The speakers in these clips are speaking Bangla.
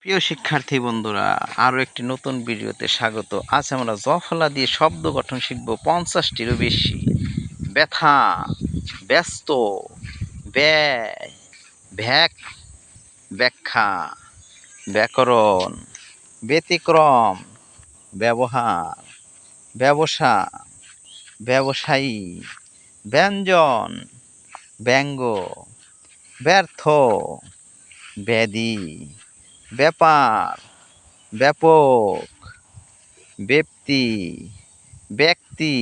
প্রিয় শিক্ষার্থী বন্ধুরা, আরও একটি নতুন ভিডিওতে স্বাগত। আজ আমরা জফলা দিয়ে শব্দ গঠন শিখব 50টিরও বেশি। ব্যথা, ব্যস্ত, ব্যয়, ভ্যাক, ব্যাখ্যা, ব্যাকরণ, ব্যতিক্রম, ব্যবহার, ব্যবসা, ব্যবসায়ী, ব্যঞ্জন, ব্যঙ্গ, ব্যর্থ, ব্যাধি, ব্যাপার, ব্যাপক, ব্যক্তি, ব্যক্তি,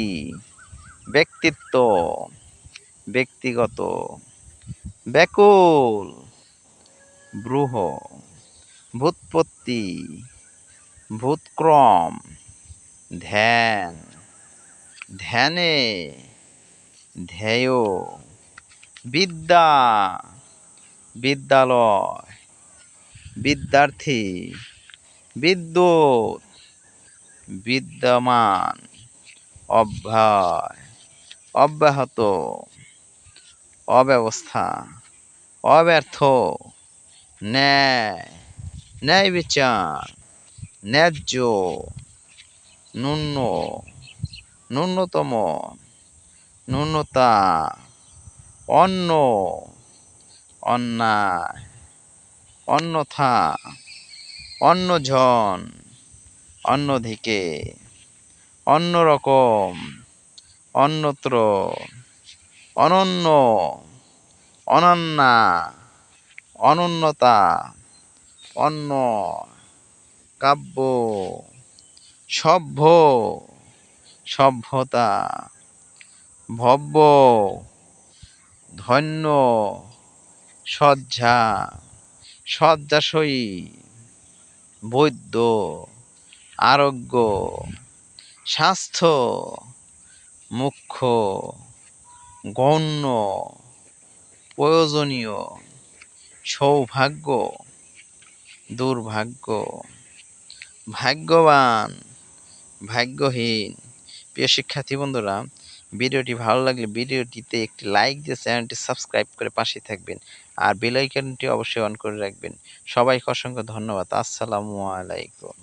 ব্যক্তিত্ব, ব্যক্তিগত, ব্যাকুল, ব্রূহ, ভূৎপত্তি, ভূতক্রম, ধ্যান, ধ্যানে, ধ্যেয়, বিদ্যা, বিদ্যালয়, বিদ্যার্থী, বিদ্যুৎ, বিদ্যমান, অভ্যয়, অব্যাহত, অব্যবস্থা, অব্যর্থ, ন্যায়, ন্যায় বিচার, ন্যায্য, ন্যূন, ন্যূনতম, ন্যূনতা, অন্য, অন্যায়, অন্যথা, অন্যজন, অন্যদিকে, অন্যরকম, অন্যত্র, অনন্য, অনন্যা, অনন্যতা, অন্য, কাব্য, সভ্য, সভ্যতা, ভব্য, ধন্য, সজ্জা, শয্যাশয়ী, বৈদ্য, আরোগ্য, স্বাস্থ্য, মুখ্য, গণ্য, প্রয়োজনীয়, সৌভাগ্য, দুর্ভাগ্য, ভাগ্যবান, ভাগ্যহীন। প্রিয় শিক্ষার্থী বন্ধুরা, ভিডিওটি ভালো লাগলে ভিডিওটিতে একটি লাইক দিয়ে চ্যানেলটি সাবস্ক্রাইব করে পাশে থাকবেন, আর বেল আইকনটি অবশ্যই অন করে রাখবেন। সবাইকে অসংখ্য ধন্যবাদ। আসসালামু আলাইকুম।